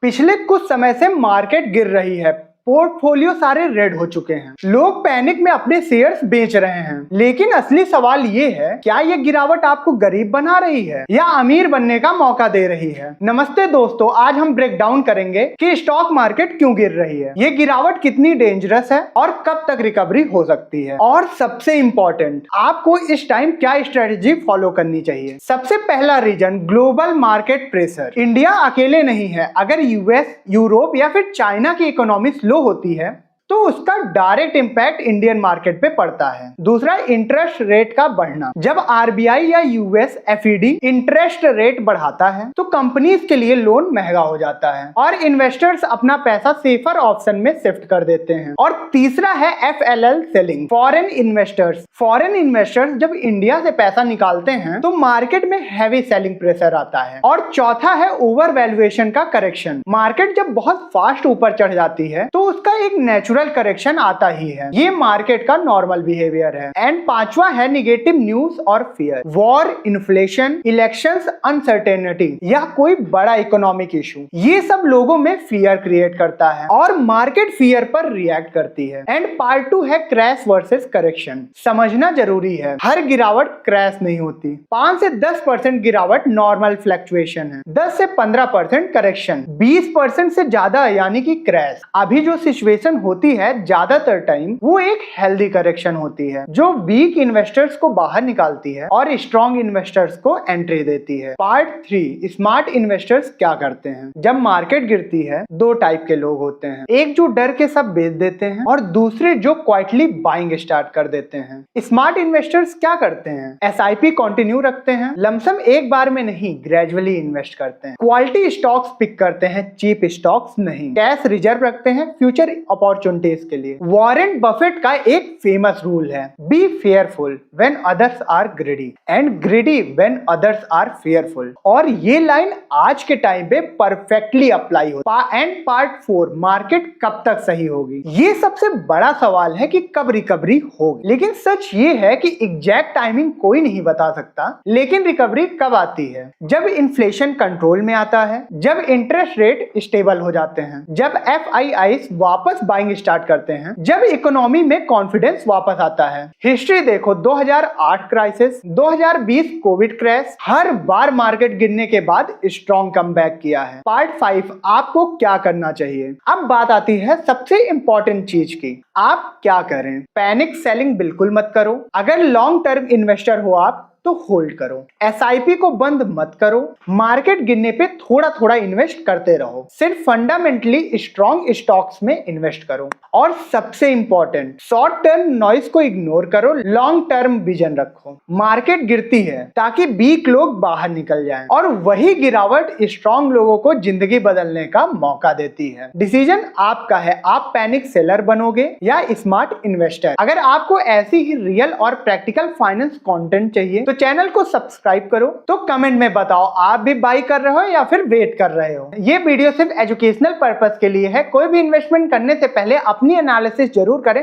पिछले कुछ समय से मार्केट गिर रही है, पोर्टफोलियो सारे रेड हो चुके हैं, लोग पैनिक में अपने शेयर्स बेच रहे हैं। लेकिन असली सवाल ये है, क्या ये गिरावट आपको गरीब बना रही है या अमीर बनने का मौका दे रही है? नमस्ते दोस्तों, आज हम ब्रेक डाउन करेंगे कि स्टॉक मार्केट क्यों गिर रही है, ये गिरावट कितनी डेंजरस है और कब तक रिकवरी हो सकती है, और सबसे इम्पोर्टेंट, आपको इस टाइम क्या स्ट्रेटेजी फॉलो करनी चाहिए। सबसे पहला reason, global market pressure. India अकेले नहीं है, अगर यूएस, यूरोप या फिर चाइना की इकोनॉमी लो होती है तो उसका डायरेक्ट इंपैक्ट इंडियन मार्केट पे पड़ता है। दूसरा, इंटरेस्ट रेट का बढ़ना। जब आरबीआई या यूएस एफईडी इंटरेस्ट रेट बढ़ाता है तो कंपनीज के लिए लोन महंगा हो जाता है और इन्वेस्टर्स अपना पैसा सेफर ऑप्शन में शिफ्ट कर देते हैं। और तीसरा है FLL selling, foreign investors. Foreign investors जब इंडिया से पैसा निकालते हैं तो मार्केट में हैवी सेलिंग प्रेशर आता है। और चौथा है ओवर वैल्यूएशन का करेक्शन। मार्केट जब बहुत फास्ट ऊपर चढ़ जाती है तो उसका एक नेचुरल करेक्शन आता ही है, ये मार्केट का नॉर्मल बिहेवियर है। एंड पांचवा है निगेटिव न्यूज और fear. War, inflation, elections, uncertainty या कोई बड़ा इकोनॉमिक इशू, ये सब लोगों में फियर क्रिएट करता है और मार्केट फियर पर रिएक्ट करती है। एंड पार्ट 2 है क्रैश वर्सेस करेक्शन। समझना जरूरी है, हर गिरावट क्रैश नहीं होती। 5 से 10% गिरावट नॉर्मल फ्लक्चुएशन है, 10 से 15% करेक्शन, 20% से ज्यादा यानी कि क्रैश। अभी जो सिचुएशन होती है ज्यादातर टाइम वो एक हेल्दी करेक्शन होती है जो वीक इन्वेस्टर्स को बाहर निकालती है और स्ट्रॉन्ग इन्वेस्टर्स को एंट्री देती है। पार्ट 3, स्मार्ट इन्वेस्टर्स क्या करते हैं। जब मार्केट गिरती है दो टाइप के लोग होते हैं, एक जो डर के सब बेच देते हैं और दूसरे जो क्वाइटली बाइंग स्टार्ट कर देते हैं। स्मार्ट इन्वेस्टर्स क्या करते हैं, एसआईपी कंटिन्यू रखते हैं, लमसम एक बार में नहीं ग्रेजुअली इन्वेस्ट करते हैं, क्वालिटी स्टॉक्स पिक करते हैं, चीप स्टॉक्स नहीं, कैश रिजर्व रखते हैं फ्यूचर अपॉर्चुनिटीज के लिए। वॉरेन बफेट का एक फेमस रूल है, be fearful when others are greedy and greedy when others are fearful. और ये लाइन आज के टाइम पे परफेक्टली अप्लाई होती है। एंड पार्ट 4, मार्केट कब तक सही होगी। ये सबसे बड़ा सवाल है कि कब रिकवरी होगी, लेकिन सच ये है कि एग्जैक्ट टाइमिंग कोई नहीं बता सकता। लेकिन रिकवरी कब आती है, जब इन्फ्लेशन कंट्रोल में आता है, जब इंटरेस्ट रेट स्टेबल हो जाते हैं, जब एफआईआईस वापस बाइंग स्टार्ट करते हैं, जब इकोनॉमी में कॉन्फिडेंस वापस आता है। हिस्ट्री देखो, 2008 क्राइसिस, 2020 कोविड क्रैश, हर बार मार्केट गिरने के बाद स्ट्रॉन्ग कमबैक किया है। पार्ट 5, आपको क्या करना चाहिए। अब बात आती है सबसे इंपॉर्टेंट चीज की, आप क्या करें। पैनिक सेलिंग बिल्कुल मत करो। अगर लॉन्ग टर्म इन्वेस्टर हो आप तो होल्ड करो, एसआईपी को बंद मत करो, मार्केट गिरने पे थोड़ा थोड़ा इन्वेस्ट करते रहो, सिर्फ फंडामेंटली स्ट्रॉन्ग स्टॉक्स में इन्वेस्ट करो। और सबसे इंपॉर्टेंट, शॉर्ट टर्म नॉइस को इग्नोर करो, लॉन्ग टर्म विजन रखो। मार्केट गिरती है ताकि वीक लोग बाहर निकल जाएं और वही गिरावट स्ट्रॉन्ग लोगों को जिंदगी बदलने का मौका देती है। डिसीजन आपका है, आप पैनिक सेलर बनोगे या स्मार्ट इन्वेस्टर। अगर आपको ऐसी ही रियल और प्रैक्टिकल फाइनेंस कंटेंट चाहिए तो चैनल को सब्सक्राइब करो। तो कमेंट में बताओ आप भी बाय कर रहे हो या फिर वेट कर रहे हो। ये वीडियो सिर्फ एजुकेशनल पर्पस के लिए है, कोई भी इन्वेस्टमेंट करने से पहले अपनी एनालिसिस जरूर करें